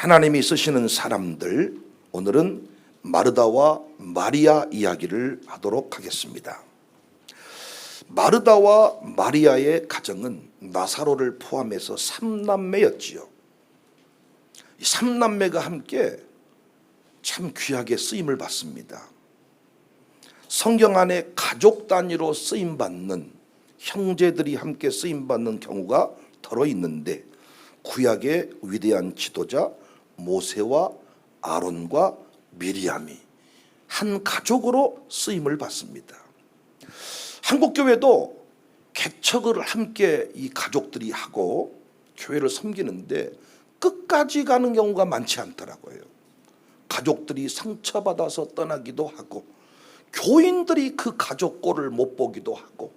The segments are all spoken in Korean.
하나님이 쓰시는 사람들, 오늘은 마르다와 마리아 이야기를 하도록 하겠습니다. 마르다와 마리아의 가정은 나사로를 포함해서 3남매였지요. 이 3남매가 함께 참 귀하게 쓰임을 받습니다. 성경 안에 가족 단위로 쓰임받는 형제들이 함께 쓰임받는 경우가 더러 있는데, 구약의 위대한 지도자 모세와 아론과 미리암이 한 가족으로 쓰임을 받습니다. 한국교회도 개척을 함께 이 가족들이 하고 교회를 섬기는데 끝까지 가는 경우가 많지 않더라고요. 가족들이 상처받아서 떠나기도 하고, 교인들이 그 가족 꼴을 못 보기도 하고,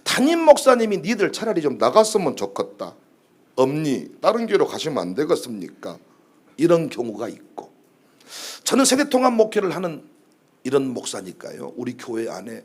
담임 목사님이 니들 차라리 좀 나갔으면 좋겠다, 없니 다른 교회로 가시면 안 되겠습니까, 이런 경우가 있고, 저는 세대통합 목회를 하는 이런 목사니까요, 우리 교회 안에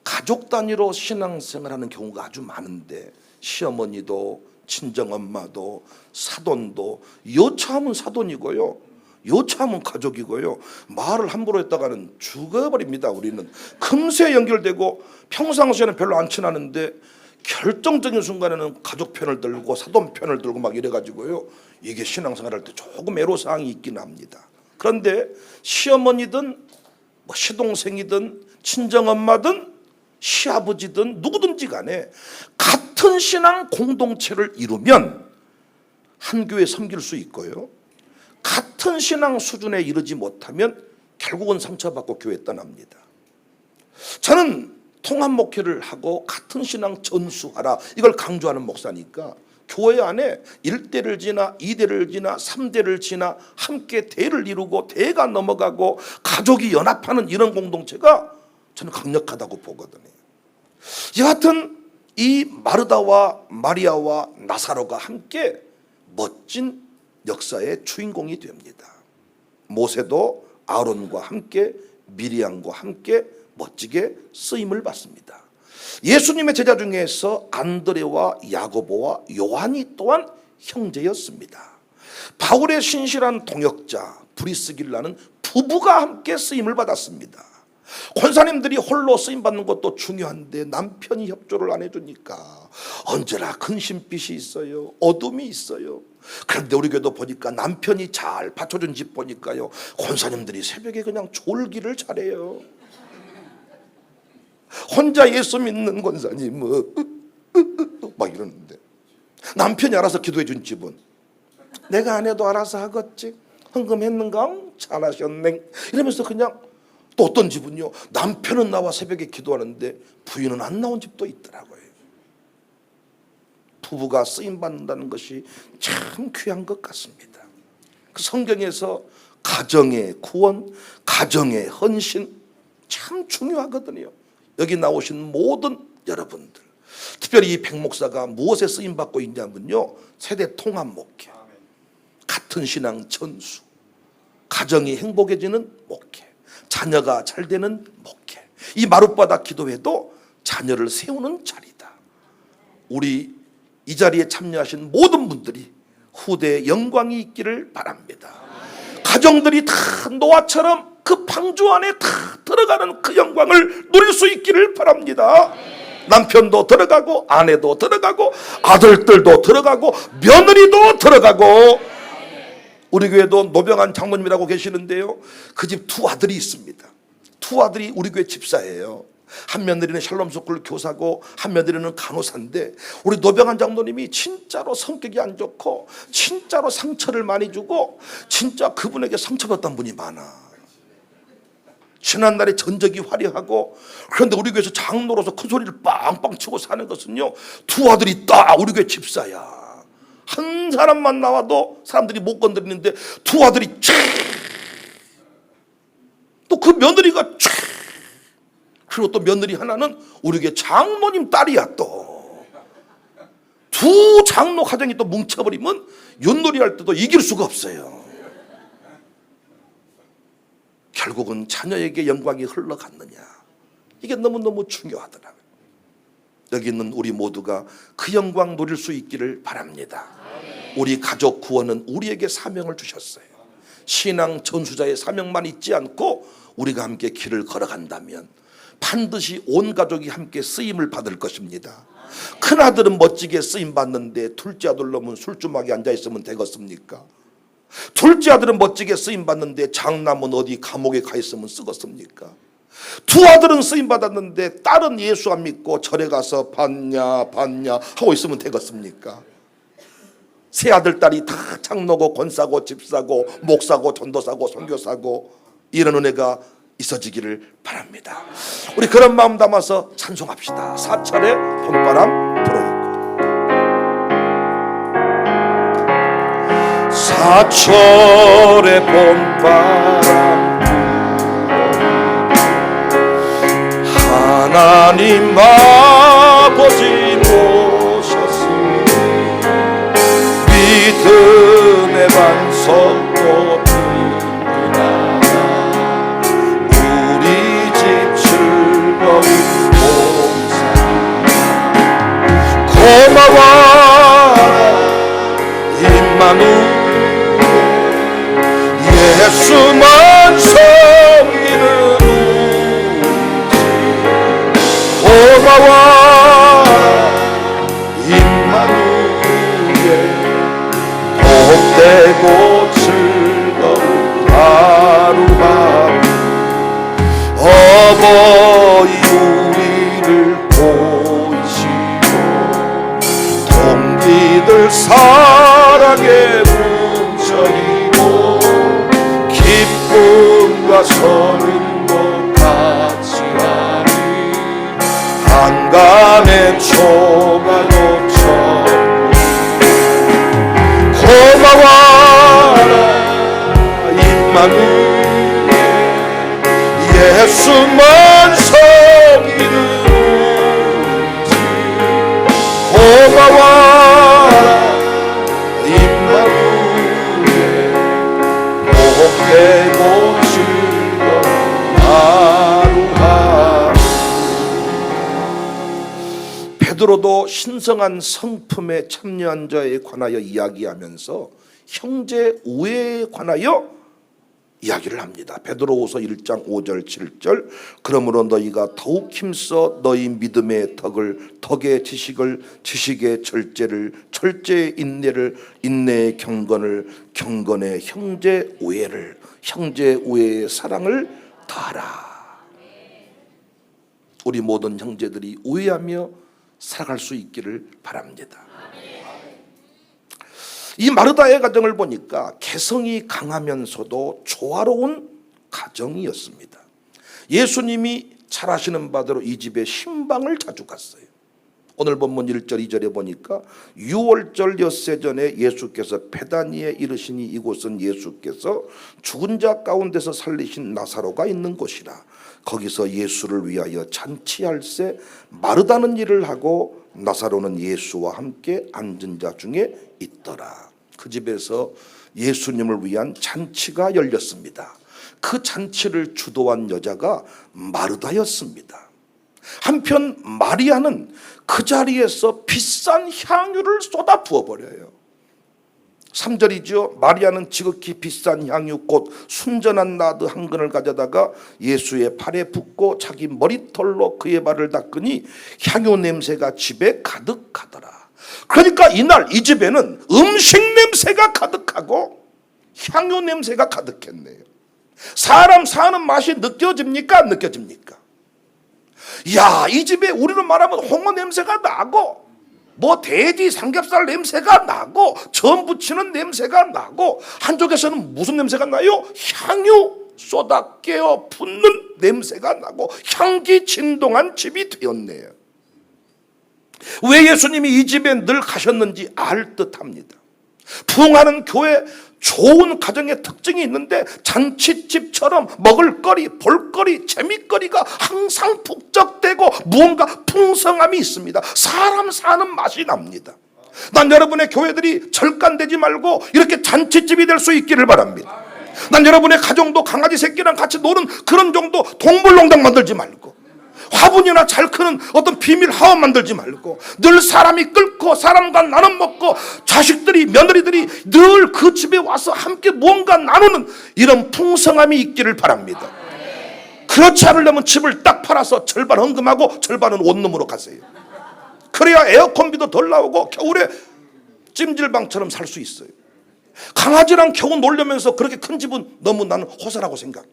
가족 단위로 신앙생활하는 경우가 아주 많은데, 시어머니도 친정엄마도 사돈도, 여차하면 사돈이고요, 여차하면 가족이고요, 말을 함부로 했다가는 죽어버립니다. 우리는 금세 연결되고 평상시에는 별로 안 친하는데 결정적인 순간에는 가족 편을 들고 사돈 편을 들고 막 이래가지고요, 이게 신앙생활할 때 조금 애로사항이 있긴 합니다. 그런데 시어머니든 뭐 시동생이든 친정엄마든 시아버지든 누구든지 간에 같은 신앙 공동체를 이루면 한 교회 섬길 수 있고요, 같은 신앙 수준에 이르지 못하면 결국은 상처받고 교회 떠납니다. 저는 통합 목회를 하고 같은 신앙 전수하라, 이걸 강조하는 목사니까 교회 안에 1대를 지나 2대를 지나 3대를 지나 함께 대를 이루고 대가 넘어가고 가족이 연합하는 이런 공동체가 저는 강력하다고 보거든요. 여하튼 이 마르다와 마리아와 나사로가 함께 멋진 역사의 주인공이 됩니다. 모세도 아론과 함께 미리암과 함께 멋지게 쓰임을 받습니다. 예수님의 제자 중에서 안드레와 야고보와 요한이 또한 형제였습니다. 바울의 신실한 동역자 브리스길라는 부부가 함께 쓰임을 받았습니다. 권사님들이 홀로 쓰임받는 것도 중요한데 남편이 협조를 안 해주니까 언제나 근심빛이 있어요, 어둠이 있어요. 그런데 우리 교회도 보니까 남편이 잘 받쳐준 집 보니까요, 권사님들이 새벽에 그냥 졸기를 잘해요. 혼자 예수 믿는 권사님 막 이러는데, 남편이 알아서 기도해 준 집은 내가 안 해도 알아서 하겠지, 헌금했는가, 잘하셨네, 이러면서 그냥. 또 어떤 집은요, 남편은 나와 새벽에 기도하는데 부인은 안 나온 집도 있더라고요. 부부가 쓰임받는다는 것이 참 귀한 것 같습니다. 그 성경에서 가정의 구원, 가정의 헌신 참 중요하거든요. 여기 나오신 모든 여러분들, 특별히 이 백 목사가 무엇에 쓰임받고 있냐면요, 세대 통합 목회, 같은 신앙 전수, 가정이 행복해지는 목회, 자녀가 잘 되는 목회, 이 마룻바닥 기도회도 자녀를 세우는 자리다. 우리 이 자리에 참여하신 모든 분들이 후대에 영광이 있기를 바랍니다. 가정들이 다 노아처럼 그 방주 안에 다 들어가는 그 영광을 누릴 수 있기를 바랍니다. 남편도 들어가고 아내도 들어가고 아들들도 들어가고 며느리도 들어가고. 우리 교회도 노병한 장로님이라고 계시는데요, 그 집 두 아들이 있습니다. 두 아들이 우리 교회 집사예요. 한 며느리는 샬롬스쿨 교사고 한 며느리는 간호사인데, 우리 노병한 장로님이 진짜로 성격이 안 좋고 진짜로 상처를 많이 주고 진짜 그분에게 상처받던 분이 많아. 지난날에 전적이 화려하고, 그런데 우리 교회에서 장로로서 큰 소리를 빵빵 치고 사는 것은요, 두 아들이 딱 우리 교회 집사야. 한 사람만 나와도 사람들이 못 건드리는데 두 아들이 또 그 며느리가 그리고 또 며느리 하나는 우리 교회 장로님 딸이야. 또 두 장로 가정이 또 뭉쳐버리면 윷놀이 할 때도 이길 수가 없어요. 결국은 자녀에게 영광이 흘러갔느냐, 이게 너무너무 중요하더라고요. 여기 있는 우리 모두가 그 영광 누릴 수 있기를 바랍니다. 우리 가족 구원은 우리에게 사명을 주셨어요. 신앙 전수자의 사명만 잊지 않고 우리가 함께 길을 걸어간다면 반드시 온 가족이 함께 쓰임을 받을 것입니다. 큰아들은 멋지게 쓰임 받는데 둘째 아들 놈은 술주막에 앉아있으면 되겠습니까? 둘째 아들은 멋지게 쓰임 받는데 장남은 어디 감옥에 가 있으면 쓰겠습니까? 두 아들은 쓰임 받았는데 딸은 예수 안 믿고 절에 가서 받냐 하고 있으면 되겠습니까? 세 아들 딸이 다 장로고 권사고 집사고 목사고 전도사고 선교사고 이런 은혜가 있어지기를 바랍니다. 우리 그런 마음 담아서 찬송합시다. 사철의 봄바람 불어오고. 사철의 봄바람 하나님 아버지 모셨으니 믿음의 반석도 우리 집 즐거운 봉사 고마워라 임마누엘 예수만 섬기는 고마워라 임마누엘 복되고 즐거운 하루하루 어버이 우리를 보이시고 동기들 사랑에 뭉쳐있고 기쁨과 서른도 같이하리 한간의 초가 놓쳐 고마워라 임마누엘 예수만 섬기는 우리 고마워라 임마누엘 복되고 즐거운 하루하루. 베드로도 신성한 성품에 참여한 자에 관하여 이야기하면서 형제 우애에 관하여 이야기를 합니다. 베드로후서 1장 5절 7절 그러므로 너희가 더욱 힘써 너희 믿음의 덕의 지식을 지식의 절제를 절제의 인내를 인내의 경건의 형제 우애를 형제 우애의 사랑을 더하라. 우리 모든 형제들이 우애하며 살아갈 수 있기를 바랍니다. 이 마르다의 가정을 보니까 개성이 강하면서도 조화로운 가정이었습니다. 예수님이 잘 아시는 바대로 이 집에 신방을 자주 갔어요. 오늘 본문 1절 2절에 보니까 6월절 엿새 전에 예수께서 베다니에 이르시니 이곳은 예수께서 죽은 자 가운데서 살리신 나사로가 있는 곳이라. 거기서 예수를 위하여 잔치할새 마르다는 일을 하고 나사로는 예수와 함께 앉은 자 중에 있더라. 그 집에서 예수님을 위한 잔치가 열렸습니다. 그 잔치를 주도한 여자가 마르다였습니다. 한편 마리아는 그 자리에서 비싼 향유를 쏟아 부어버려요. 3절이죠. 마리아는 지극히 비싼 향유 곧 순전한 나드 한 근을 가져다가 예수의 팔에 붓고 자기 머리털로 그의 발을 닦으니 향유 냄새가 집에 가득하더라. 그러니까 이날 이 집에는 음식 냄새가 가득하고 향유 냄새가 가득했네요. 사람 사는 맛이 느껴집니까? 안 느껴집니까? 야, 이 집에 우리는 말하면 홍어 냄새가 나고 뭐 돼지 삼겹살 냄새가 나고 전 부치는 냄새가 나고 한쪽에서는 무슨 냄새가 나요? 향유 쏟아 깨어 붓는 냄새가 나고 향기 진동한 집이 되었네요. 왜 예수님이 이 집에 늘 가셨는지 알 듯합니다. 부흥하는 교회 좋은 가정의 특징이 있는데 잔치집처럼 먹을거리, 볼거리, 재미거리가 항상 북적대고 무언가 풍성함이 있습니다. 사람 사는 맛이 납니다. 난 여러분의 교회들이 절간되지 말고 이렇게 잔치집이 될 수 있기를 바랍니다. 난 여러분의 가정도 강아지 새끼랑 같이 노는 그런 정도 동물농장 만들지 말고 화분이나 잘 크는 어떤 비밀 하원 만들지 말고 늘 사람이 끓고 사람과 나눠 먹고 자식들이 며느리들이 늘 그 집에 와서 함께 무언가 나누는 이런 풍성함이 있기를 바랍니다. 그렇지 않으려면 집을 딱 팔아서 절반 헌금하고 절반은 원룸으로 가세요. 그래야 에어컨비도 덜 나오고 겨울에 찜질방처럼 살 수 있어요. 강아지랑 겨우 놀려면서 그렇게 큰 집은 너무 나는 호사라고 생각해.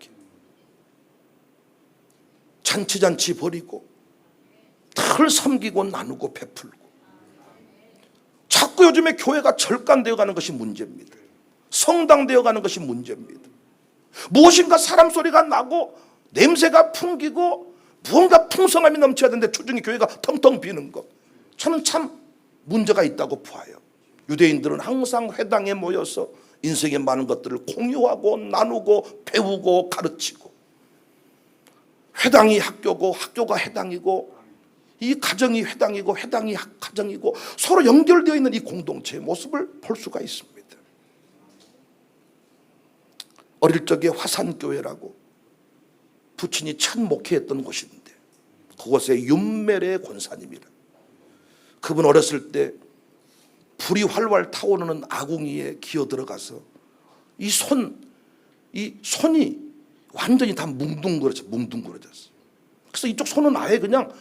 잔치 버리고 늘 섬기고 나누고 베풀고. 자꾸 요즘에 교회가 절간되어 가는 것이 문제입니다. 성당되어 가는 것이 문제입니다. 무엇인가 사람 소리가 나고 냄새가 풍기고 무언가 풍성함이 넘쳐야 되는데 주중에 교회가 텅텅 비는 것, 저는 참 문제가 있다고 봐요. 유대인들은 항상 회당에 모여서 인생의 많은 것들을 공유하고 나누고 배우고 가르치고, 회당이 학교고 학교가 회당이고 이 가정이 회당이고 회당이 가정이고 서로 연결되어 있는 이 공동체의 모습을 볼 수가 있습니다. 어릴 적에 화산교회라고 부친이 참 목회했던 곳인데 그곳에 윤매래 권사님이라, 그분 어렸을 때 불이 활활 타오르는 아궁이에 기어 들어가서 이 손이 완전히 다 뭉둥그러졌어. 그래서 이쪽 손은 아예 그냥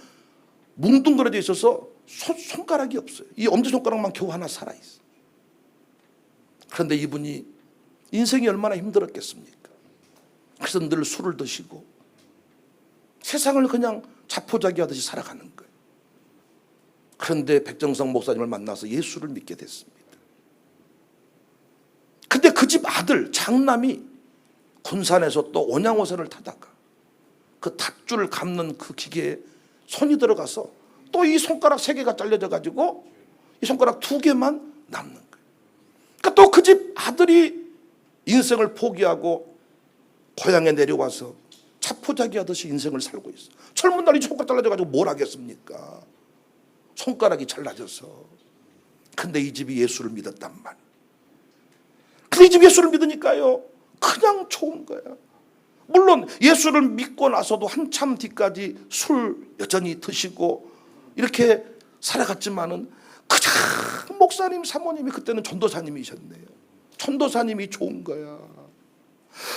뭉둥그러져 있어서 손가락이 없어요. 이 엄지손가락만 겨우 하나 살아있어. 그런데 이분이 인생이 얼마나 힘들었겠습니까? 그래서 늘 술을 드시고 세상을 그냥 자포자기 하듯이 살아가는 거예요. 그런데 백정성 목사님을 만나서 예수를 믿게 됐습니다. 근데 그 집 아들 장남이 군산에서 또 온양호선을 타다가 그 닷줄 감는 그 기계에 손이 들어가서 또 이 손가락 3개가 잘려져 가지고 이 손가락 2개만 남는 거예요. 그러니까 또 그 집 아들이 인생을 포기하고 고향에 내려와서 자포자기 하듯이 인생을 살고 있어. 젊은 날이 손가락 잘라져 가지고 뭘 하겠습니까? 손가락이 잘라져서. 근데 이 집이 예수를 믿었단 말. 근데 이 집이 예수를 믿으니까요 그냥 좋은 거야. 물론 예수를 믿고 나서도 한참 뒤까지 술 여전히 드시고 이렇게 살아갔지만은 그냥 목사님 사모님이 그때는 전도사님이셨네요. 전도사님이 좋은 거야.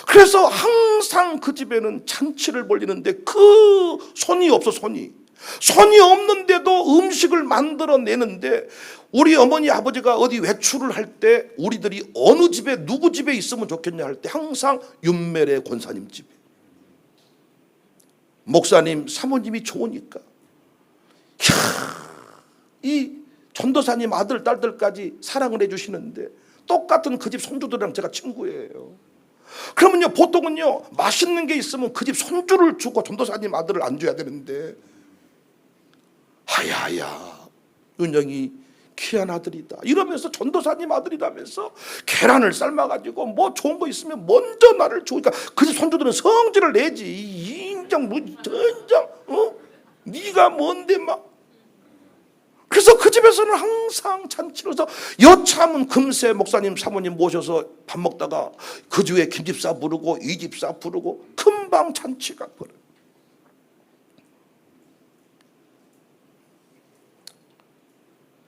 그래서 항상 그 집에는 잔치를 벌리는데 그 손이 없어. 손이 없는데도 음식을 만들어내는데, 우리 어머니 아버지가 어디 외출을 할 때 우리들이 어느 집에 누구 집에 있으면 좋겠냐 할 때 항상 윤매래 권사님 집에, 목사님 사모님이 좋으니까 이 전도사님 아들 딸들까지 사랑을 해주시는데 똑같은 그 집 손주들이랑 제가 친구예요. 그러면요 보통은요 맛있는 게 있으면 그 집 손주를 주고 전도사님 아들을 안 줘야 되는데, 하야야 은영이 귀한 아들이다 이러면서 전도사님 아들이라면서 계란을 삶아가지고 뭐 좋은 거 있으면 먼저 나를 주니까 그 집 손주들은 성질을 내지. 이 인장 뭐 전장 네가 뭔데 막. 그래서 그 집에서는 항상 잔치를 해서 여차하면 금세 목사님 사모님 모셔서 밥 먹다가 그 주에 김집사 부르고 이 집사 부르고 금방 잔치가 벌어.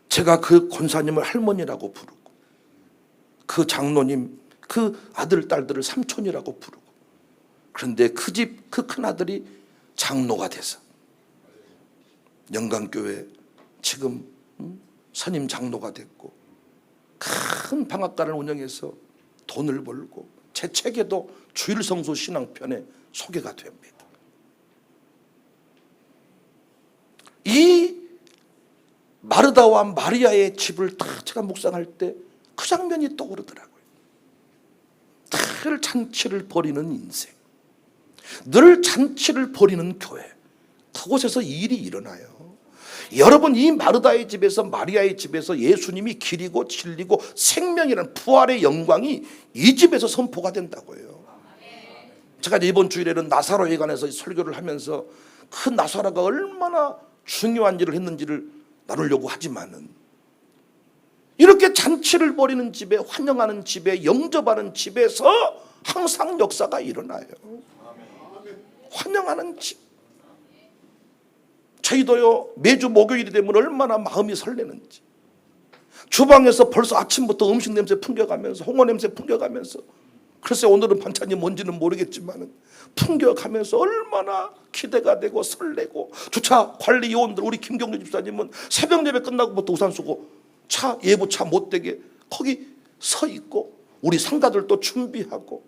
제가 그 권사님을 할머니라고 부르고 그 장로님 그 아들 딸들을 삼촌이라고 부르고, 그런데 그 집 그 큰아들이 장로가 돼서 영광교회 지금 선임 장로가 됐고 큰 방앗간을 운영해서 돈을 벌고 제 책에도 주일성수 신앙편에 소개가 됩니다. 이 마르다와 마리아의 집을 다 제가 묵상할 때 그 장면이 떠오르더라고요. 늘 잔치를 벌이는 인생, 늘 잔치를 벌이는 교회, 그곳에서 일이 일어나요. 여러분, 이 마르다의 집에서 마리아의 집에서 예수님이 길이고 진리고 생명이라는 부활의 영광이 이 집에서 선포가 된다고요. 제가 이번 주일에는 나사로에 관해서 설교를 하면서 그 나사로가 얼마나 중요한 일을 했는지를 나누려고 하지만은, 이렇게 잔치를 벌이는 집에, 환영하는 집에, 영접하는 집에서 항상 역사가 일어나요. 환영하는 집. 저희도요 매주 목요일이 되면 얼마나 마음이 설레는지, 주방에서 벌써 아침부터 음식 냄새 풍겨가면서 홍어 냄새 풍겨가면서, 글쎄 오늘은 반찬이 뭔지는 모르겠지만 풍겨가면서 얼마나 기대가 되고 설레고, 주차 관리 요원들 우리 김경주 집사님은 새벽 예배 끝나고부터 우산 쓰고 차 예부차 못 되게 거기 서 있고, 우리 상가들도 준비하고,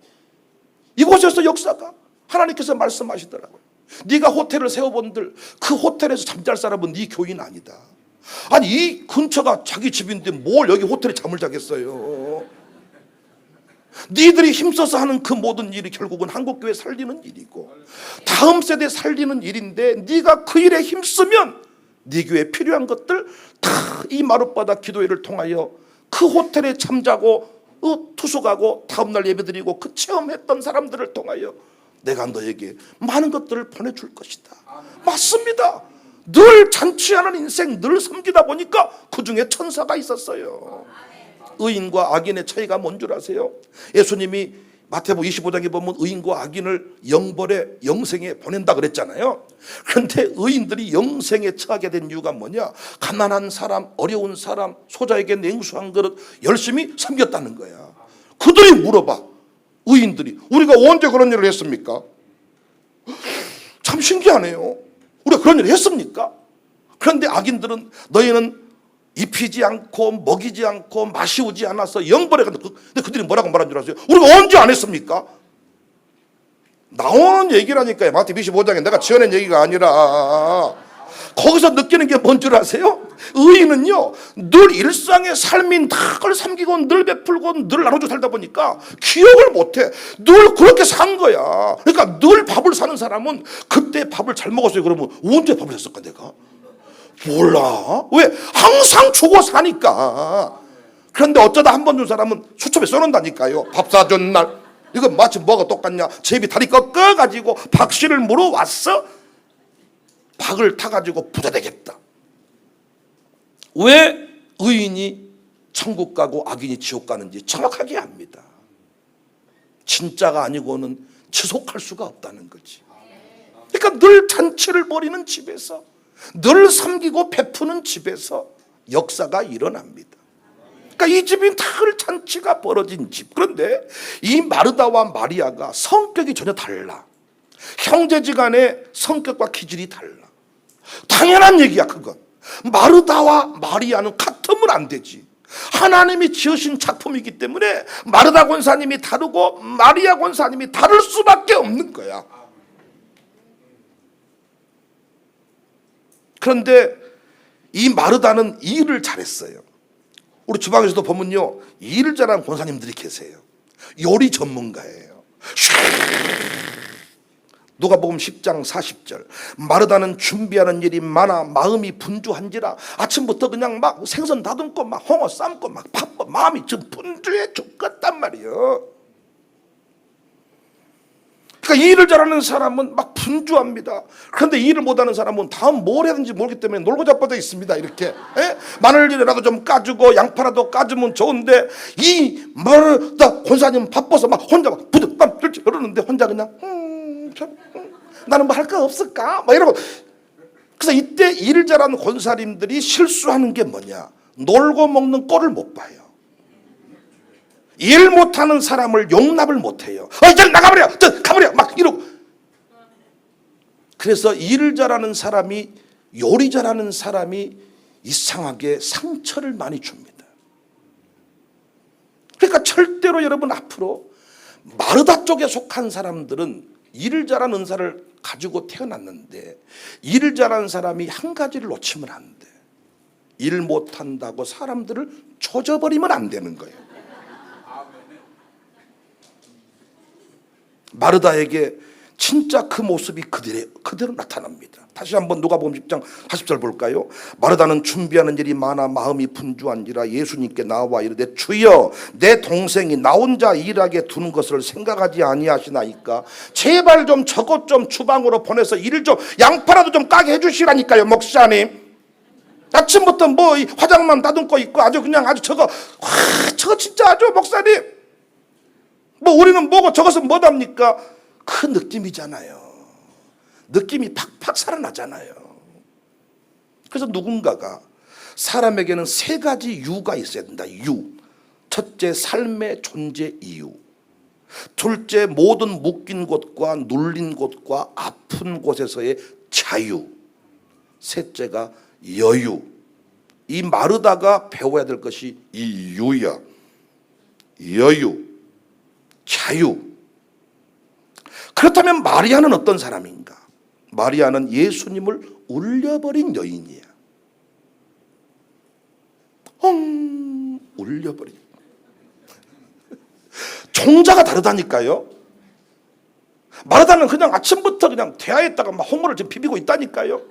이곳에서 역사가 하나님께서 말씀하시더라고요. 네가 호텔을 세워본들 그 호텔에서 잠잘 사람은 네 교인 아니다. 아니 이 근처가 자기 집인데 뭘 여기 호텔에 잠을 자겠어요. 니들이 힘써서 하는 그 모든 일이 결국은 한국교회 살리는 일이고 다음 세대 살리는 일인데, 네가 그 일에 힘쓰면 네 교회에 필요한 것들 다 이 마룻바닥 기도회를 통하여 그 호텔에 잠자고 투숙하고 다음날 예배드리고 그 체험했던 사람들을 통하여 내가 너에게 많은 것들을 보내줄 것이다. 맞습니다. 늘 잔치하는 인생, 늘 섬기다 보니까 그 중에 천사가 있었어요. 의인과 악인의 차이가 뭔 줄 아세요? 예수님이 마태복음 25장에 보면 의인과 악인을 영벌에 영생에 보낸다 그랬잖아요. 그런데 의인들이 영생에 처하게 된 이유가 뭐냐? 가난한 사람, 어려운 사람, 소자에게 냉수 한 그릇 열심히 섬겼다는 거야. 그들이 물어봐, 의인들이 우리가 언제 그런 일을 했습니까? 참 신기하네요. 우리가 그런 일을 했습니까? 그런데 악인들은 너희는 입히지 않고 먹이지 않고 마시우지 않아서 영벌에 간다. 근데 그들이 뭐라고 말한 줄 아세요? 우리가 언제 안 했습니까? 나오는 얘기라니까요. 마태복음 25장에 내가 지어낸 얘기가 아니라. 거기서 느끼는 게 뭔 줄 아세요? 의인은요 늘 일상의 삶인 닭을 삼키고 늘 베풀고 늘 나눠주고 살다 보니까 기억을 못해. 늘 그렇게 산 거야. 그러니까 늘 밥을 사는 사람은 그때 밥을 잘 먹었어요. 그러면 언제 밥을 샀을까 내가? 몰라. 왜? 항상 주고 사니까. 그런데 어쩌다 한 번 준 사람은 수첩에 써놓는다니까요. 밥 사준 날. 이거 마치 뭐가 똑같냐? 제비 다리 꺾어가지고 박씨를 물어왔어? 박을 타가지고 부자 되겠다. 왜 의인이 천국 가고 악인이 지옥 가는지 정확하게 압니다. 진짜가 아니고는 지속할 수가 없다는 거지. 그러니까 늘 잔치를 벌이는 집에서, 늘 섬기고 베푸는 집에서 역사가 일어납니다. 그러니까 이 집이 늘 잔치가 벌어진 집. 그런데 이 마르다와 마리아가 성격이 전혀 달라. 형제지간의 성격과 기질이 달라. 당연한 얘기야 그건. 마르다와 마리아는 같으면 안 되지. 하나님이 지으신 작품이기 때문에 마르다 권사님이 다르고 마리아 권사님이 다를 수밖에 없는 거야. 그런데 이 마르다는 일을 잘했어요. 우리 주방에서도 보면요 일을 잘하는 권사님들이 계세요. 요리 전문가예요. 누가복음 10장 40절 마르다는 준비하는 일이 많아 마음이 분주한지라. 아침부터 그냥 막 생선 다듬고 막 홍어 삶고 막 바빠. 마음이 좀 분주해 죽겠단 말이에요. 그러니까 일을 잘하는 사람은 막 분주합니다. 그런데 일을 못하는 사람은 다음 뭘 해야 되는지 모르기 때문에 놀고 자빠져 있습니다. 이렇게 마늘이라도 좀 까주고 양파라도 까주면 좋은데, 이 마르다 권사님 바빠서 막 혼자 막 부득밤 들지 그러는데 혼자 그냥 나는 뭐 할 거 없을까? 막 이러고. 그래서 이때 일을 잘하는 권사님들이 실수하는 게 뭐냐? 놀고 먹는 꼴을 못 봐요. 일 못하는 사람을 용납을 못해요. 이제 나가버려! 가버려! 막 이러고. 그래서 일을 잘하는 사람이, 요리 잘하는 사람이 이상하게 상처를 많이 줍니다. 그러니까 절대로 여러분 앞으로 마르다 쪽에 속한 사람들은 일을 잘하는 은사를 가지고 태어났는데 일을 잘하는 사람이 한 가지를 놓치면 안 돼. 일 못한다고 사람들을 조져버리면 안 되는 거예요. 마르다에게 진짜 그 모습이 그대로 나타납니다. 다시 한번 누가복음 10장 40절 볼까요? 마르다는 준비하는 일이 많아 마음이 분주한지라 예수님께 나와 이르되 주여 내 동생이 나 혼자 일하게 두는 것을 생각하지 아니하시나이까. 제발 좀 저것 좀 주방으로 보내서 일을 좀 양파라도 좀 까게 해주시라니까요 목사님. 아침부터 뭐 화장만 다듬고 있고 아주 그냥 아주 저거 진짜 아주 목사님 뭐 우리는 뭐고 저것은 뭐답니까? 그 느낌이잖아요. 느낌이 팍팍 살아나잖아요. 그래서 누군가가 사람에게는 세 가지 유가 있어야 된다. 유. 첫째, 삶의 존재 이유. 둘째, 모든 묶인 곳과 눌린 곳과 아픈 곳에서의 자유. 셋째가 여유. 이 마르다가 배워야 될 것이 이 유야. 여유, 자유. 그렇다면 마리아는 어떤 사람인가? 마리아는 예수님을 울려버린 여인이야. 울려버린. 종자가 다르다니까요. 마르다는 그냥 아침부터 그냥 대야에다가 막 홍어를 지금 비비고 있다니까요.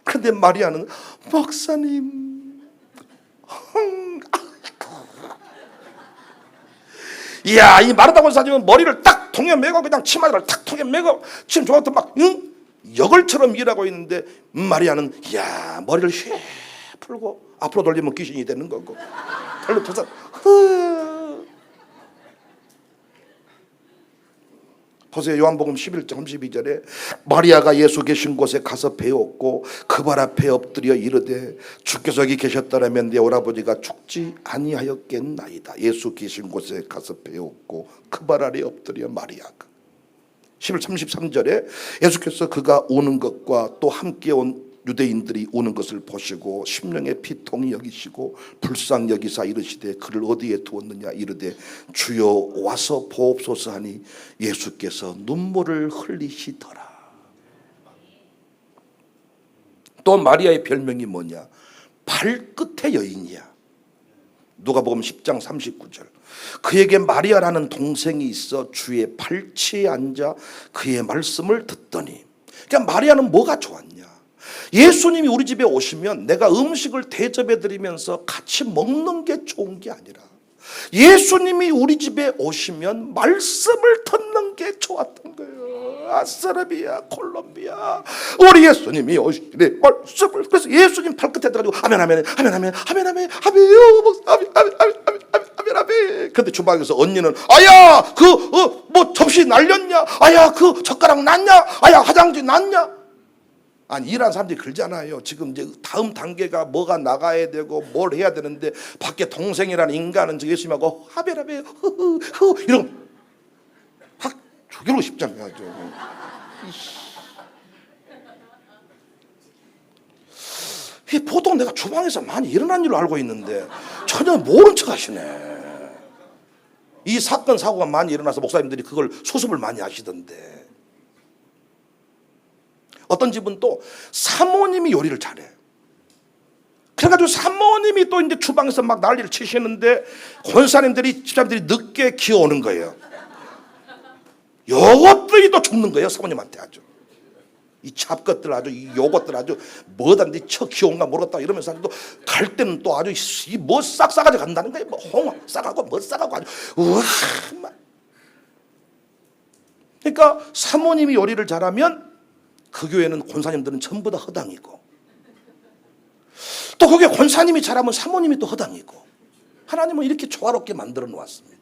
그런데 마리아는 목사님, 이야, 이 마르다 권사님은 머리를 딱 통에 메고 그냥 치마를 딱 통에 메고 지금 저한테 막 여걸처럼 일하고 있는데 마리아는 이야, 머리를 휘 풀고 앞으로 돌리면 귀신이 되는 거고 별로 터서 보세요. 요한복음 11장 32절에 마리아가 예수 계신 곳에 가서 배웠고 그 발 앞에 엎드려 이르되 주께서 여기 계셨더라면 내 오라버지가 죽지 아니하였겠나이다. 예수 계신 곳에 가서 배웠고 그 발 아래 엎드려 마리아가 11절 33절에 예수께서 그가 우는 것과 또 함께 온 유대인들이 우는 것을 보시고 심령의 피통이 여기시고 불쌍히 여기사 이르시되 그를 어디에 두었느냐 이르되 주여 와서 보옵소서 하니 예수께서 눈물을 흘리시더라. 또 마리아의 별명이 뭐냐? 발끝의 여인이야. 누가복음 10장 39절 그에게 마리아라는 동생이 있어 주의 발치에 앉아 그의 말씀을 듣더니. 그러니까 마리아는 뭐가 좋았냐? 예수님이 우리 집에 오시면 내가 음식을 대접해 드리면서 같이 먹는 게 좋은 게 아니라 예수님이 우리 집에 오시면 말씀을 듣는 게 좋았던 거예요. 아싸라비아 콜롬비아 우리 예수님이 오시네 말씀을. 그래서 예수님 발끝에 가지고 아멘 아멘 아멘 아멘 아멘 아멘 아멘 아멘. 근데 주방에서 언니는 아야 그 뭐 접시 날렸냐, 아야 그 젓가락 났냐, 아야 화장지 났냐. 아니 일하는 사람들이 그러잖아요. 지금 이제 다음 단계가 뭐가 나가야 되고 뭘 해야 되는데 밖에 동생이라는 인간은 예수님하고 하베라베 흐흐흐 이런 확 죽이고 싶잖아요. 보통 내가 주방에서 많이 일어난 일로 알고 있는데 전혀 모른 척 하시네. 이 사건 사고가 많이 일어나서 목사님들이 그걸 수습을 많이 하시던데. 어떤 집은 또 사모님이 요리를 잘해. 그래가지고 사모님이 또 이제 주방에서 막 난리를 치시는데 권사님들이 집사님들이 늦게 기어오는 거예요. 요것들이 또 죽는 거예요. 사모님한테 아주 이 잡것들 아주 이 요것들 아주 뭐든지 쳐 기어온가 모르겠다 이러면서 또 갈 때는 또 아주 뭐 싹 싸가지고 간다는 거예요. 뭐 홍어 싸가고 뭐 싸가고 아주 우와. 그러니까 사모님이 요리를 잘하면 그 교회는 권사님들은 전부 다 허당이고 또 거기에 권사님이 잘하면 사모님이 또 허당이고 하나님은 이렇게 조화롭게 만들어 놓았습니다.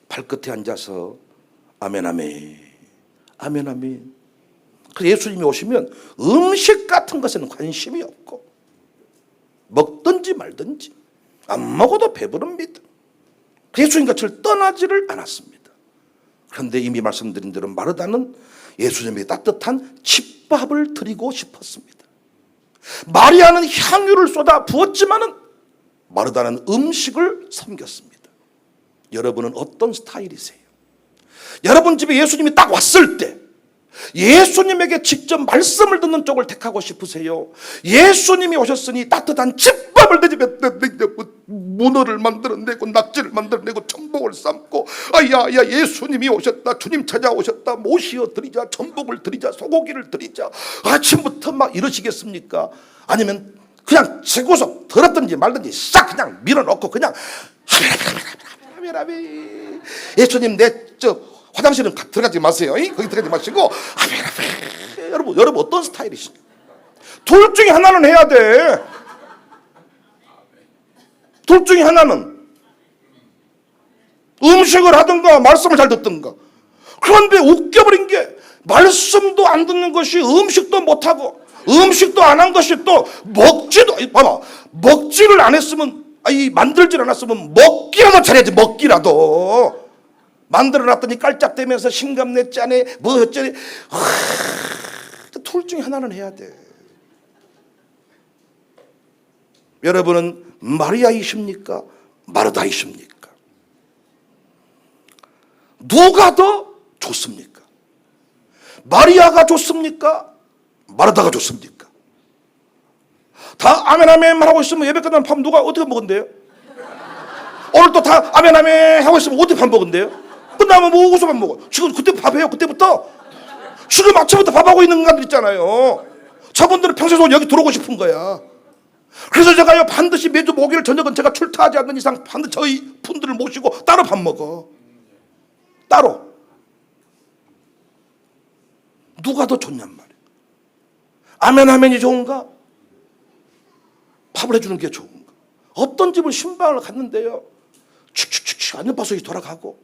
발끝에 앉아서 아멘 아멘 아멘 아멘. 그래서 예수님이 오시면 음식 같은 것에는 관심이 없고 먹든지 말든지 안 먹어도 배부릅니다. 예수님 곁을 떠나지를 않았습니다. 그런데 이미 말씀드린 대로 마르다는 예수님에게 따뜻한 집밥을 드리고 싶었습니다. 마리아는 향유를 쏟아 부었지만은 마르다는 음식을 섬겼습니다. 여러분은 어떤 스타일이세요? 여러분 집에 예수님이 딱 왔을 때 예수님에게 직접 말씀을 듣는 쪽을 택하고 싶으세요? 예수님이 오셨으니 따뜻한 집밥을 내 집에 문어를 만들어내고 낙지를 만들어내고 전복을 삶고 아야 예수님이 오셨다, 주님 찾아오셨다, 모시어 드리자, 전복을 드리자, 소고기를 드리자 아침부터 막 이러시겠습니까? 아니면 그냥 재고서 들었든지 말든지 싹 그냥 밀어넣고 그냥 하베라베 예수님 내 화장실은 들어가지 마세요. 거기 들어가지 마시고 여러분 어떤 스타일이십니까? 둘 중에 하나는 해야 돼. 둘 중에 하나는 음식을 하든가 말씀을 잘 듣든가. 그런데 웃겨버린 게 말씀도 안 듣는 것이 음식도 못하고 음식도 안 한 것이 또 먹지도, 봐봐, 먹지를 안 했으면, 만들질 않았으면 먹기라도 잘해야지. 먹기라도 만들어놨더니 깔짝대면서 심감내 짜네 뭐 어쩌네. 둘 중에 하나는 해야 돼. 여러분은 마리아이십니까? 마르다이십니까? 누가 더 좋습니까? 마리아가 좋습니까? 마르다가 좋습니까? 다 아멘 아멘 하고 있으면 예배 끝나면 밥 누가 어떻게 먹은대요? 오늘 또 다 아멘 아멘 하고 있으면 어떻게 밥 먹은대요? 끝나면 뭐 어디서 밥 먹어? 지금 그때 밥해요. 그때부터. 지금 아침부터 밥하고 있는 인간들 있잖아요. 저분들은 평소에 여기 들어오고 싶은 거야. 그래서 제가요, 반드시 매주 목요일 저녁은 제가 출타하지 않는 이상 반드시 저희 분들을 모시고 따로 밥 먹어. 따로. 누가 더 좋냔 말이야. 아멘 아멘이 좋은가? 밥을 해주는 게 좋은가? 어떤 집은 신방을 갔는데요, 축축축축 안전바속이 돌아가고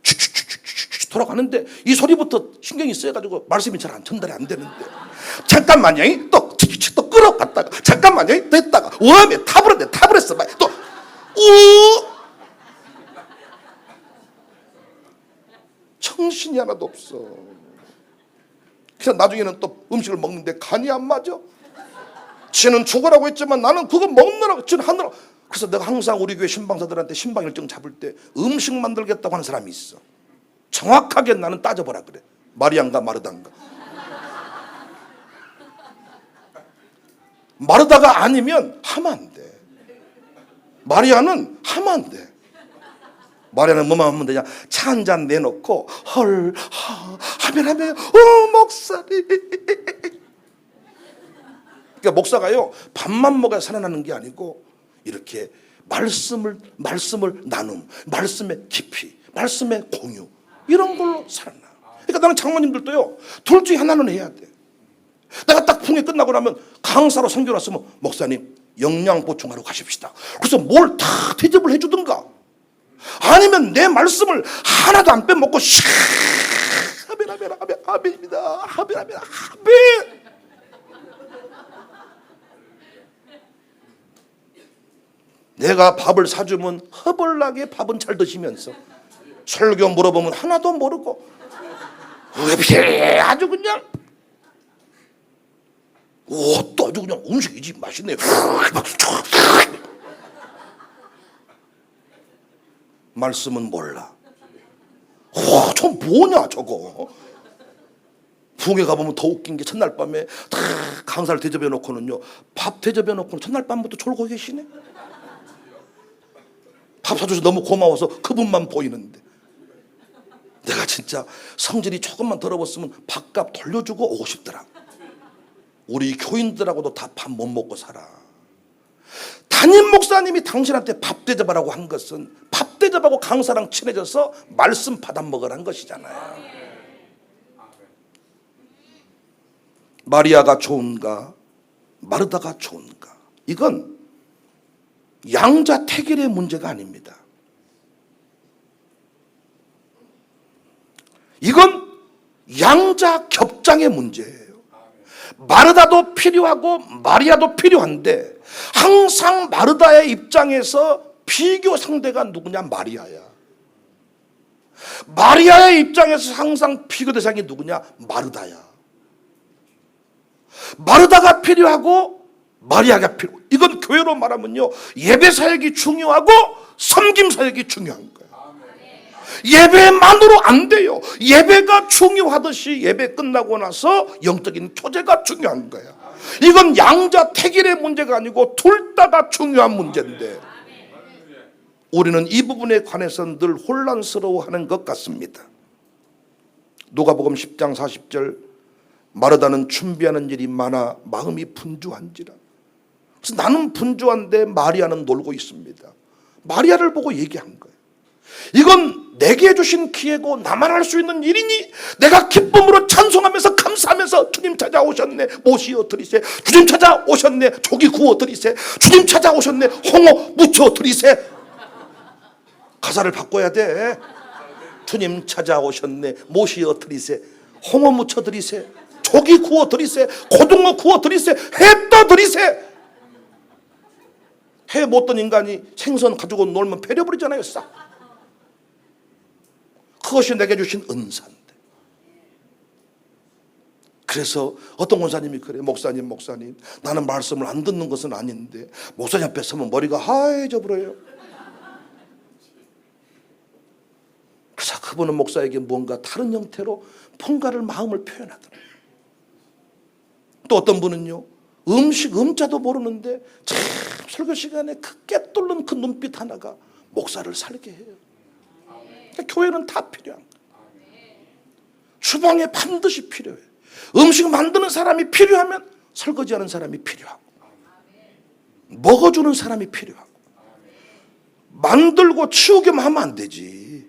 축축축축축 돌아가는데 이 소리부터 신경이 쓰여가지고 말씀이 잘 전달이 안 되는데, 잠깐만요, 또 끌어갔다가 잠깐만요, 됐다가 웜에 탑을 했어 또 정신이 하나도 없어. 그래서 나중에는 또 음식을 먹는데 간이 안 맞아. 쟤는 죽으라고 했지만 나는 그거 먹느라고, 쟤는 하느라고. 그래서 내가 항상 우리 교회 신방사들한테 신방 일정 잡을 때 음식 만들겠다고 하는 사람이 있어. 정확하게 나는 따져보라 그래. 마리아인가 마르다인가. 마르다가 아니면 하면 안 돼. 마리아는 하면 안 돼. 마리아는 뭐만 하면 되냐? 차 한 잔 내놓고 하면 목사님. 그러니까 목사가요, 밥만 먹어야 살아나는 게 아니고 이렇게 말씀을 나눔, 말씀의 깊이, 말씀의 공유, 이런 걸로 살아나. 그러니까 나는 장모님들도요, 둘 중에 하나는 해야 돼. 내가 딱 풍이 끝나고 나면 강사로 선교 왔으면 목사님 영양 보충하러 가십시다. 그래서 뭘 다 대접을 해주든가, 아니면 내 말씀을 하나도 안 빼먹고 아멘입니다. 아멘. 내가 밥을 사주면 허벌나게 밥은 잘 드시면서 설교 물어보면 하나도 모르고 아주 그냥 또 아주 그냥 음식이 집 맛있네요. 말씀은 몰라. 저 뭐냐 저거. 부흥회 가보면 더 웃긴 게 첫날 밤에 다 강사를 대접해 놓고는요, 밥 대접해 놓고는 첫날 밤부터 졸고 계시네. 밥 사줘서 너무 고마워서 그분만 보이는데, 내가 진짜 성질이 조금만 더러웠으면 밥값 돌려주고 오고 싶더라. 우리 교인들하고도 다 밥 못 먹고 살아. 담임 목사님이 당신한테 밥 대접하라고 한 것은 밥 대접하고 강사랑 친해져서 말씀 받아 먹으라는 것이잖아요. 마리아가 좋은가 마르다가 좋은가, 이건 양자택일의 문제가 아닙니다. 이건 양자겹장의 문제예요. 마르다도 필요하고 마리아도 필요한데 항상 마르다의 입장에서 비교 상대가 누구냐? 마리아야. 마리아의 입장에서 항상 비교 대상이 누구냐? 마르다야. 마르다가 필요하고 마리아가 필요. 이건 교회로 말하면요, 예배 사역이 중요하고 섬김 사역이 중요한 거예요. 예배만으로 안 돼요. 예배가 중요하듯이 예배 끝나고 나서 영적인 교제가 중요한 거야. 이건 양자택일의 문제가 아니고 둘 다가 중요한 문제인데 우리는 이 부분에 관해서 늘 혼란스러워하는 것 같습니다. 누가복음 10장 40절, 마르다는 준비하는 일이 많아 마음이 분주한지라. 그래서 나는 분주한데 마리아는 놀고 있습니다. 마리아를 보고 얘기한 거예요. 이건 내게 주신 기회고 나만 할 수 있는 일이니 내가 기쁨으로 찬송하면서 감사하면서 주님 찾아오셨네 모시어 드리세, 주님 찾아오셨네 조기 구워 드리세, 주님 찾아오셨네 홍어 무쳐 드리세. 가사를 바꿔야 돼. 주님 찾아오셨네 모시어 드리세, 홍어 무쳐 드리세, 조기 구워 드리세, 고등어 구워 드리세, 해 떠 드리세. 해 못 뜬 인간이 생선 가지고 놀면 배려버리잖아요. 싹. 그것이 내게 주신 은사인데. 그래서 어떤 권사님이 그래, 목사님 나는 말씀을 안 듣는 것은 아닌데 목사님 앞에 서면 머리가 하얘져 버려요. 그래서 그분은 목사에게 뭔가 다른 형태로 뭔가를 마음을 표현하더라고요. 또 어떤 분은요, 음자도 모르는데 참 설교 시간에 그 깨뚫는 그 눈빛 하나가 목사를 살게 해요. 교회는 다 필요한 거예요. 주방에 반드시 필요해요. 음식 만드는 사람이 필요하면 설거지하는 사람이 필요하고, 먹어주는 사람이 필요하고, 만들고 치우기만 하면 안 되지.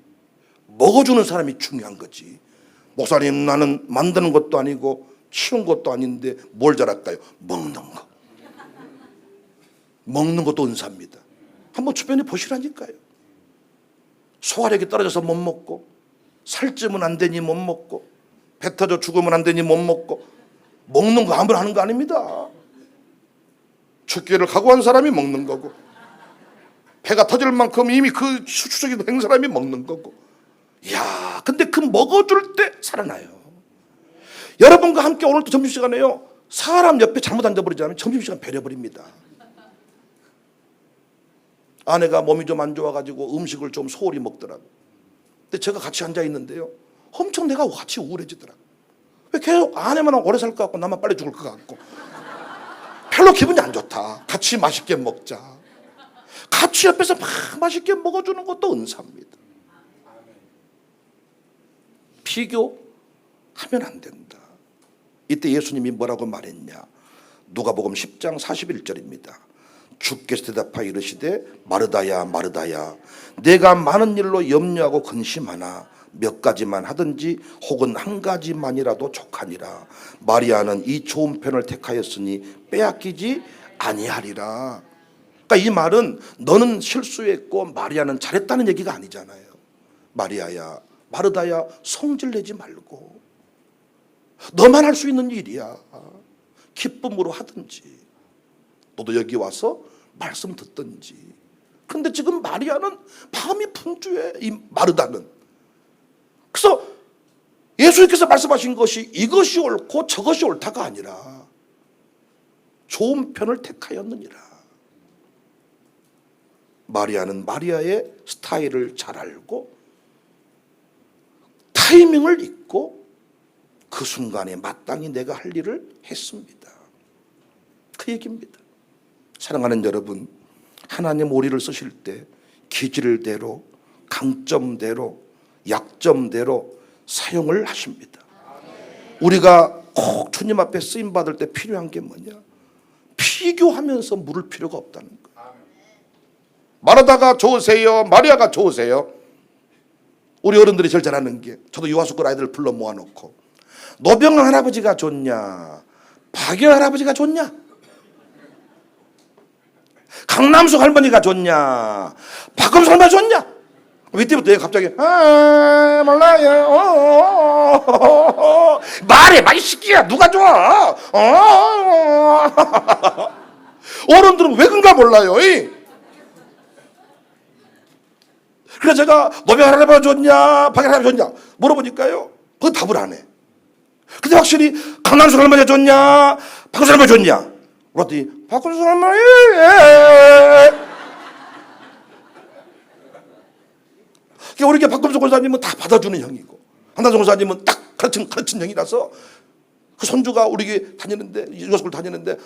먹어주는 사람이 중요한 거지. 목사님, 나는 만드는 것도 아니고 치운 것도 아닌데 뭘 잘할까요? 먹는 거. 먹는 것도 은사입니다. 한번 주변에 보시라니까요. 소화력이 떨어져서 못 먹고, 살찌면 안 되니 못 먹고, 배 터져 죽으면 안 되니 못 먹고, 먹는 거 아무나 하는 거 아닙니다. 죽기를 각오한 사람이 먹는 거고, 배가 터질 만큼 이미 그 수축이 된 사람이 먹는 거고. 이야, 근데 그 먹어줄 때 살아나요. 여러분과 함께 오늘도 점심시간에요, 사람 옆에 잘못 앉아버리자면 점심시간 배려버립니다. 아내가 몸이 좀 안 좋아가지고 음식을 좀 소홀히 먹더라고. 근데 제가 같이 앉아있는데요, 엄청 내가 같이 우울해지더라고. 왜 계속 아내만 오래 살 것 같고 나만 빨리 죽을 것 같고, 별로 기분이 안 좋다. 같이 맛있게 먹자. 같이 옆에서 막 맛있게 먹어주는 것도 은사입니다. 비교하면 안 된다. 이때 예수님이 뭐라고 말했냐? 누가복음 10장 41절입니다. 주께서 대답하여 이르시되 마르다야 마르다야, 내가 많은 일로 염려하고 근심하나 몇 가지만 하든지 혹은 한 가지만이라도 족하니라. 마리아는 이 좋은 편을 택하였으니 빼앗기지 아니하리라. 그러니까 이 말은 너는 실수했고 마리아는 잘했다는 얘기가 아니잖아요. 마리아야 마르다야, 성질내지 말고 너만 할 수 있는 일이야. 기쁨으로 하든지, 너도 여기 와서 말씀 듣든지. 근데 지금 마리아는 마음이 분주해, 이 마르다는. 그래서 예수님께서 말씀하신 것이 이것이 옳고 저것이 옳다가 아니라 좋은 편을 택하였느니라. 마리아는 마리아의 스타일을 잘 알고 타이밍을 잊고 그 순간에 마땅히 내가 할 일을 했습니다. 그 얘기입니다. 사랑하는 여러분, 하나님 우리를 쓰실 때 기질대로, 강점대로, 약점대로 사용을 하십니다. 우리가 꼭 주님 앞에 쓰임 받을 때 필요한 게 뭐냐? 비교하면서 물을 필요가 없다는 거예요. 마르다가 좋으세요? 마리아가 좋으세요? 우리 어른들이 제일 잘하는 게, 저도 유아수कर 아이들 불러 모아놓고, 노병환 할아버지가 좋냐, 박열 할아버지가 좋냐, 강남숙 할머니가 좋냐, 박금수 할머니가 좋냐. 이때부터 얘가 갑자기 몰라요. 말해 마 이 새끼야, 누가 좋아? 어른들은 왜 그런가 몰라요. 그래서 제가 노병환 할아버지가 좋냐, 박열 할아버지가 좋냐 물어보니까요, 그 답을 안 해. 근데 확실히 강남숙 할머니가 좋냐, 박금수 할머니가 좋냐 그랬더니 박금수 할머니. 우리 게 박금수 권사님은 다 받아주는 형이고, 한다정 권사님은 딱 가르친 형이라서 그 손주가 우리 게 다니는데, 유아스쿨 다니는데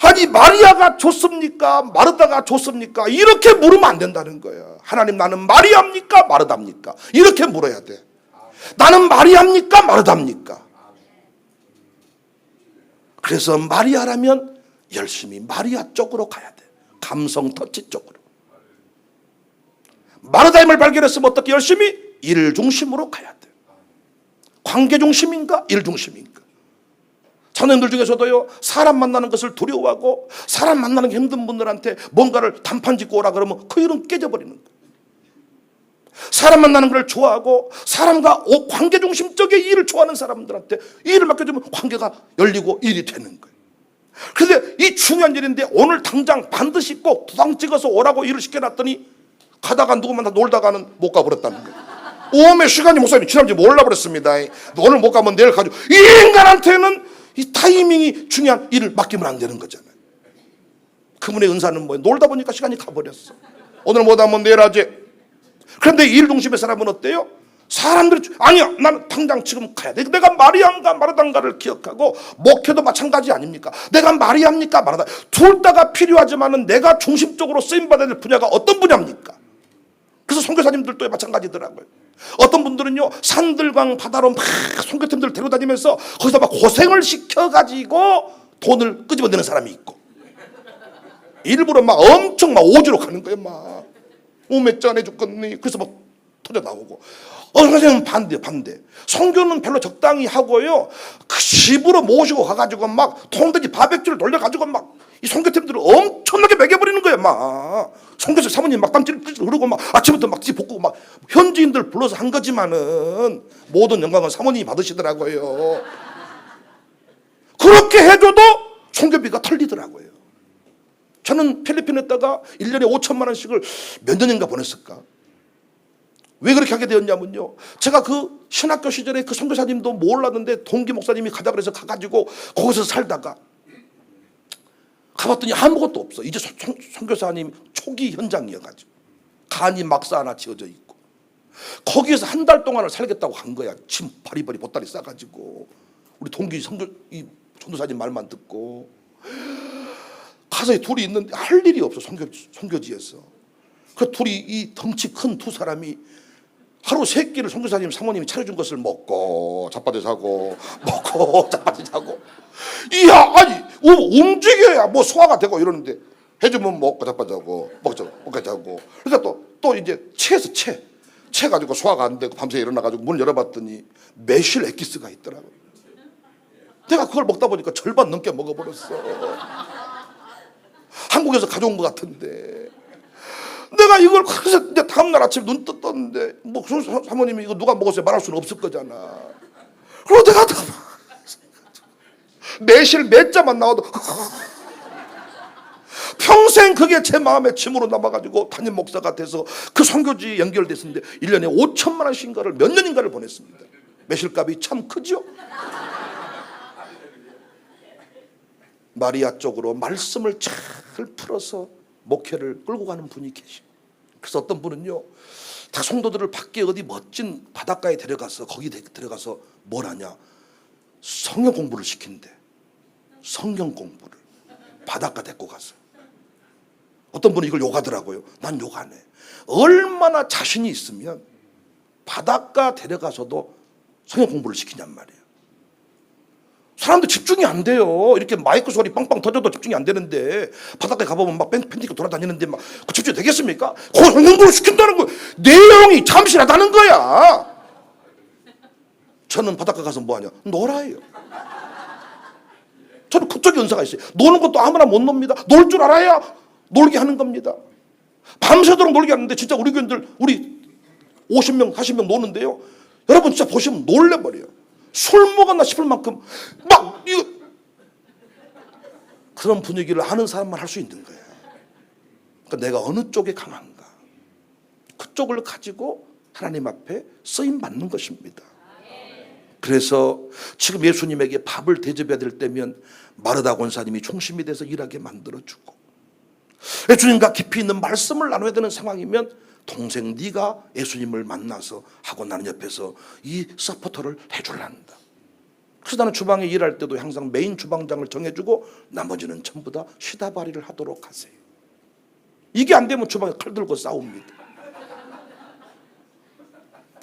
아니 마리아가 좋습니까? 마르다가 좋습니까? 이렇게 물으면 안 된다는 거예요. 하나님, 나는 마리아입니까? 마르다입니까? 이렇게 물어야 돼. 나는 마리아입니까? 마르다입니까? 그래서 마리아라면 열심히 마리아 쪽으로 가야 돼. 감성 터치 쪽으로. 마르다임을 발견했으면 어떻게 열심히 일 중심으로 가야 돼. 관계 중심인가? 일 중심인가? 자녀들 중에서도요, 사람 만나는 것을 두려워하고 사람 만나는 게 힘든 분들한테 뭔가를 단판 짓고 오라 그러면 그 일은 깨져버리는 거예요. 사람 만나는 걸 좋아하고 사람과 관계 중심적인 일을 좋아하는 사람들한테 일을 맡겨주면 관계가 열리고 일이 되는 거예요. 그런데 이 중요한 일인데 오늘 당장 반드시 꼭 도장 찍어서 오라고 일을 시켜놨더니 가다가 누구 만나 놀다가는 못 가버렸다는 거예요. 오메 시간이 목사님 지난지 몰라버렸습니다. 오늘 못 가면 내일 가죠. 이 인간한테는 이 타이밍이 중요한 일을 맡기면 안 되는 거잖아요. 그분의 은사는 뭐예요? 놀다 보니까 시간이 가버렸어. 오늘 못하면 내일 하지. 그런데 일 중심의 사람은 어때요? 사람들이 아니야 나는 당장 지금 가야 돼. 내가 마리암과 마르단가를 기억하고 목회도 마찬가지 아닙니까? 내가 마리아입니까 마르다 둘 다가 필요하지만은 내가 중심적으로 쓰임받아야 될 분야가 어떤 분야입니까? 그래서 선교사님들도 마찬가지더라고요. 어떤 분들은요 산들강 바다로 막 선교팀들 데려다니면서 거기서 막 고생을 시켜가지고 돈을 끄집어내는 사람이 있고 일부러 막 엄청 막 오지로 가는 거예요. 막 오메 짠해 죽겠니. 그래서 막 터져 나오고. 선생님은 반대. 선교는 별로 적당히 하고요. 그 집으로 모시고 가가지고 막 통돼지 바베큐를 돌려가지고 막 이 선교팀들을 엄청나게 먹여버리는 거예요. 막 선교사 사모님 막 땀 찔찔 흐르고 막 아침부터 막 볶고 막 현지인들 불러서 한 거지만은 모든 영광은 사모님이 받으시더라고요. 그렇게 해줘도 선교비가 털리더라고요. 저는 필리핀에다가 1년에 5천만 원씩을 몇 년인가 보냈을까. 왜 그렇게 하게 되었냐면요, 제가 그 신학교 시절에 그 선교사님도 몰랐는데 동기 목사님이 가자 그래서 가가지고 거기서 살다가 가봤더니 아무것도 없어. 이제 선교사님 초기 현장이어가지고 간이 막사 하나 지어져 있고 거기에서 한 달 동안을 살겠다고 한 거야. 침 바리바리 보따리 싸가지고 우리 동기 이 전도사님 말만 듣고 가서 둘이 있는데 할 일이 없어. 선교지에서 그 둘이 이 덩치 큰 두 사람이 하루 세 끼를 선교사님 사모님이 차려준 것을 먹고 자빠져 자고 먹고 자빠져 자고. 이야 아니 움직여야 뭐 소화가 되고 이러는데 해주면 먹고 자빠져 자고 먹고 자고. 그러니까 또 이제 채 가지고 소화가 안 되고 밤새 일어나가지고 문 열어봤더니 매실 엑기스가 있더라고요. 내가 그걸 먹다 보니까 절반 넘게 먹어버렸어. 한국에서 가져온 것 같은데 내가 이걸 그래서 이제 다음날 아침 눈 떴는데 뭐 사모님이 이거 누가 먹었어요 말할 수는 없을 거잖아. 그리고 내가 매실 몇 자만 나와도 평생 그게 제 마음에 짐으로 남아가지고 담임 목사가 돼서 그 선교지에 연결됐었는데 1년에 5천만 원씩인가를 몇 년인가를 보냈습니다. 매실값이 참 크죠. 마리아 쪽으로 말씀을 잘 풀어서 목회를 끌고 가는 분이 계시고, 그래서 어떤 분은요 다 성도들을 밖에 어디 멋진 바닷가에 데려가서 거기 들어가서 뭘 하냐, 성경 공부를 시킨대. 성경 공부를 바닷가 데리고 가서. 어떤 분은 이걸 욕하더라고요. 난 욕 안 해. 얼마나 자신이 있으면 바닷가 데려가서도 성경 공부를 시키냔 말이에요. 사람들 집중이 안 돼요. 이렇게 마이크 소리 빵빵 터져도 집중이 안 되는데 바닷가에 가보면 막 팬티가 돌아다니는데 막 그 집중이 되겠습니까? 그 공부를 시킨다는 거 내용이 참신하다는 거야. 저는 바닷가 가서 뭐하냐? 놀아요. 저는 그쪽 연사가 있어요. 노는 것도 아무나 못 놉니다. 놀 줄 알아야 놀게 하는 겁니다. 밤새도록 놀게 하는데 진짜 우리 교인들 우리 50명 40명 노는데요, 여러분 진짜 보시면 놀래버려요. 술 먹었나 싶을 만큼 막 이거 그런 분위기를 아는 사람만 할 수 있는 거예요. 그러니까 내가 어느 쪽에 강한가, 그쪽을 가지고 하나님 앞에 쓰임 받는 것입니다. 그래서 지금 예수님에게 밥을 대접해야 될 때면 마르다 권사님이 중심이 돼서 일하게 만들어주고, 예수님과 깊이 있는 말씀을 나눠야 되는 상황이면 동생 네가 예수님을 만나서 하고 나는 옆에서 이 서포터를 해줄란다. 그래서 나는 주방에 일할 때도 항상 메인 주방장을 정해주고 나머지는 전부 다 쉬다발이를 하도록 하세요. 이게 안 되면 주방에 칼 들고 싸웁니다.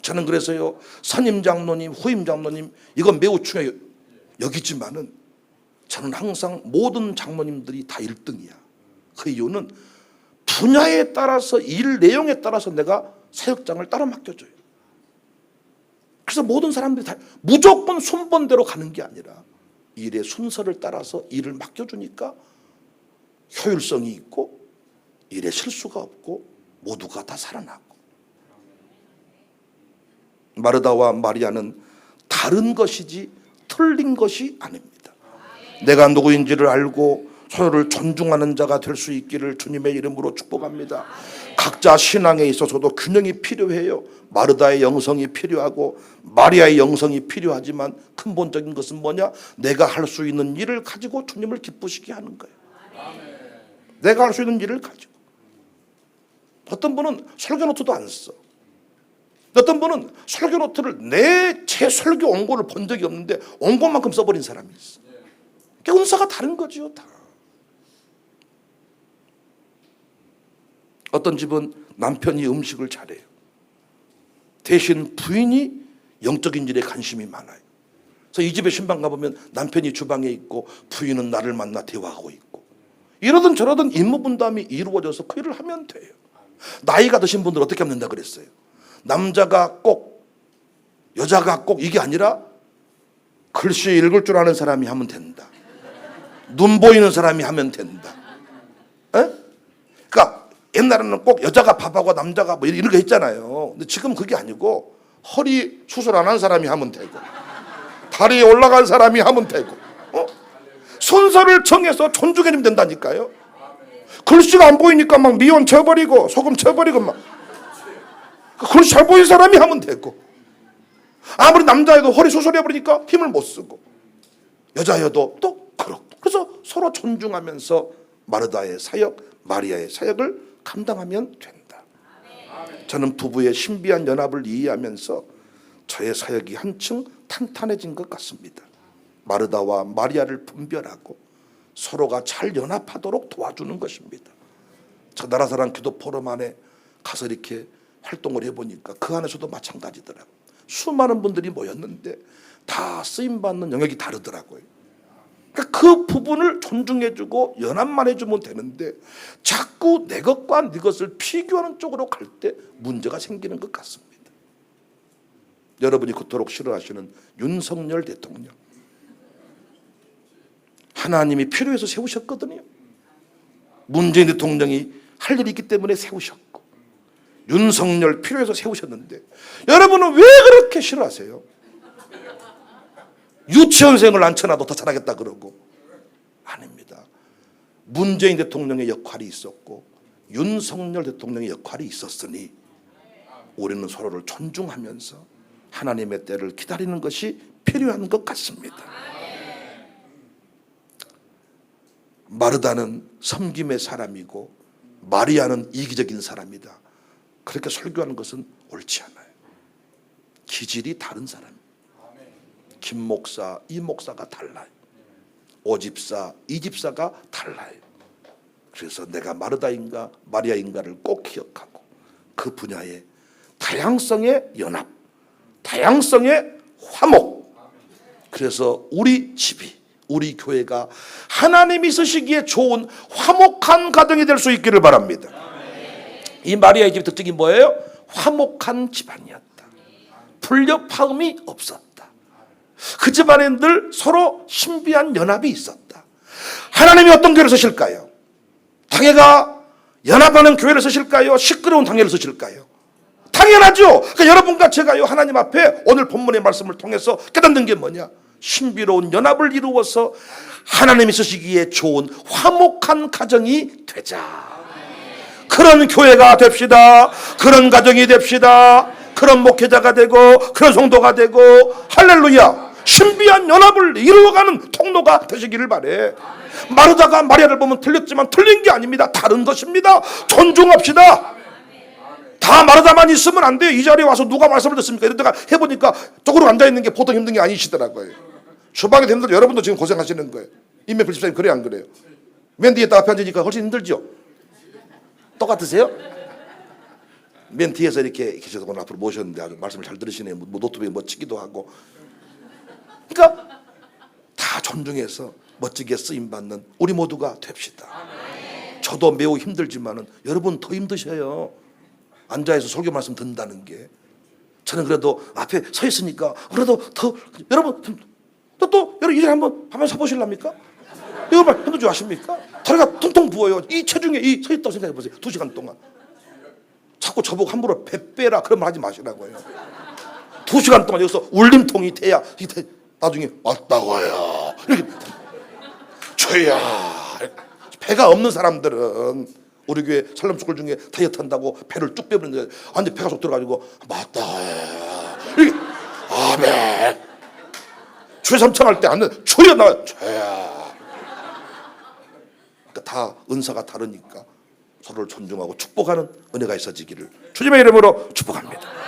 저는 그래서요 선임 장로님 후임 장로님 이건 매우 중요해요 여기지만은 저는 항상 모든 장로님들이 다 1등이야. 그 이유는 분야에 따라서 일 내용에 따라서 내가 사역장을 따로 맡겨줘요. 그래서 모든 사람들이 다 무조건 순번대로 가는 게 아니라 일의 순서를 따라서 일을 맡겨주니까 효율성이 있고 일에 실수가 없고 모두가 다 살아나고. 마르다와 마리아는 다른 것이지 틀린 것이 아닙니다. 내가 누구인지를 알고 서로를 존중하는 자가 될 수 있기를 주님의 이름으로 축복합니다. 각자 신앙에 있어서도 균형이 필요해요. 마르다의 영성이 필요하고 마리아의 영성이 필요하지만 근본적인 것은 뭐냐? 내가 할 수 있는 일을 가지고 주님을 기쁘시게 하는 거예요. 내가 할 수 있는 일을 가지고. 어떤 분은 설교 노트도 안 써. 어떤 분은 설교 노트를 제 설교 원고를 본 적이 없는데 원고만큼 써버린 사람이 있어. 그러니까 은사가 다른 거죠, 다. 어떤 집은 남편이 음식을 잘해요. 대신 부인이 영적인 일에 관심이 많아요. 그래서 이 집에 신방 가보면 남편이 주방에 있고 부인은 나를 만나 대화하고 있고, 이러든 저러든 임무 분담이 이루어져서 그 일을 하면 돼요. 나이가 드신 분들 어떻게 하면 된다 그랬어요? 남자가 꼭 여자가 꼭 이게 아니라 글씨 읽을 줄 아는 사람이 하면 된다. 눈 보이는 사람이 하면 된다. 에? 그러니까 옛날에는 꼭 여자가 밥하고 남자가 뭐 이런 거 했잖아요. 근데 지금 그게 아니고 허리 수술 안 한 사람이 하면 되고 다리에 올라간 사람이 하면 되고, 순서를 정해서 존중해주면 된다니까요. 글씨가 안 보이니까 막 미원 쳐버리고 소금 쳐버리고 막 글씨 잘 보이는 사람이 하면 되고, 아무리 남자여도 허리 수술해버리니까 힘을 못 쓰고 여자여도 또 그렇고, 그래서 서로 존중하면서 마르다의 사역, 마리아의 사역을 감당하면 된다. 저는 부부의 신비한 연합을 이해하면서 저의 사역이 한층 탄탄해진 것 같습니다. 마르다와 마리아를 분별하고 서로가 잘 연합하도록 도와주는 것입니다. 저 나라사랑 기도 포럼 안에 가서 이렇게 활동을 해보니까 그 안에서도 마찬가지더라고요. 수많은 분들이 모였는데 다 쓰임받는 영역이 다르더라고요. 그러니까 그 부분을 존중해주고 연합만 해주면 되는데 자꾸 내 것과 네 것을 비교하는 쪽으로 갈 때 문제가 생기는 것 같습니다. 여러분이 그토록 싫어하시는 윤석열 대통령, 하나님이 필요해서 세우셨거든요. 문재인 대통령이 할 일이 있기 때문에 세우셨고, 윤석열 필요해서 세우셨는데 여러분은 왜 그렇게 싫어하세요? 유치원생을 앉혀놔도 더 잘하겠다 그러고. 아닙니다. 문재인 대통령의 역할이 있었고 윤석열 대통령의 역할이 있었으니 우리는 서로를 존중하면서 하나님의 때를 기다리는 것이 필요한 것 같습니다. 마르다는 섬김의 사람이고 마리아는 이기적인 사람이다, 그렇게 설교하는 것은 옳지 않아요. 기질이 다른 사람입니다. 김 목사, 이 목사가 달라요. 오 집사, 이 집사가 달라요. 그래서 내가 마르다인가 마리아인가를 꼭 기억하고 그 분야의 다양성의 연합, 다양성의 화목, 그래서 우리 집이, 우리 교회가 하나님이 쓰시기에 좋은 화목한 가정이 될 수 있기를 바랍니다. 이 마리아의 집의 특징이 뭐예요? 화목한 집안이었다. 불협화음이 없었다. 그 집안에 늘 서로 신비한 연합이 있었다. 하나님이 어떤 교회를 쓰실까요? 당회가 연합하는 교회를 쓰실까요? 시끄러운 당회를 쓰실까요? 당연하죠. 그러니까 여러분과 제가요, 하나님 앞에 오늘 본문의 말씀을 통해서 깨닫는 게 뭐냐? 신비로운 연합을 이루어서 하나님이 쓰시기에 좋은 화목한 가정이 되자. 그런 교회가 됩시다. 그런 가정이 됩시다. 그런 목회자가 되고 그런 성도가 되고, 할렐루야, 신비한 연합을 이루어가는 통로가 되시기를 바래. 마르다가 마리아를 보면 틀렸지만 틀린 게 아닙니다. 다른 것입니다. 존중합시다. 다 마르다만 있으면 안 돼요. 이 자리에 와서 누가 말씀을 듣습니까? 이러다가 해보니까 쪽으로 앉아있는 게 보통 힘든 게 아니시더라고요. 주방에 힘들, 여러분도 지금 고생하시는 거예요. 임명필 집사님 그래요, 안 그래요? 맨 뒤에 딱 앞에 앉으니까 훨씬 힘들죠? 똑같으세요? 맨 뒤에서 이렇게 계셔서 오늘 앞으로 모셨는데 아주 말씀을 잘 들으시네요. 노트북에 멋지기도 하고. 그러니까 다 존중해서 멋지게 쓰임받는 우리 모두가 됩시다. 저도 매우 힘들지만은 여러분 더 힘드셔요. 앉아서 설교 말씀 듣는다는 게. 저는 그래도 앞에 서 있으니까 그래도 더, 여러분 또 여러분 이제 한번 서보실랍니까? 여러분 힘든 줄 아십니까? 다리가 퉁퉁 부어요. 이 체중에 이 서 있다고 생각해 보세요. 2시간 동안 자꾸 저보고 함부로 배 빼라 그런 말 하지 마시라고요. 2시간 동안 여기서 울림통이 돼야 나중에 왔다고요. 이렇게 죄야. 배가 없는 사람들은 우리 교회 살림스쿨 중에 다이어트 한다고 배를 쭉 빼버리는데 안돼 배가 쏙 들어가지고 맞다고요. 이렇게 아멘. 죄 삼창할 때 안돼 주여 나 죄야. 그러니까 다 은사가 다르니까 서로를 존중하고 축복하는 은혜가 있어지기를 주님의 이름으로 축복합니다.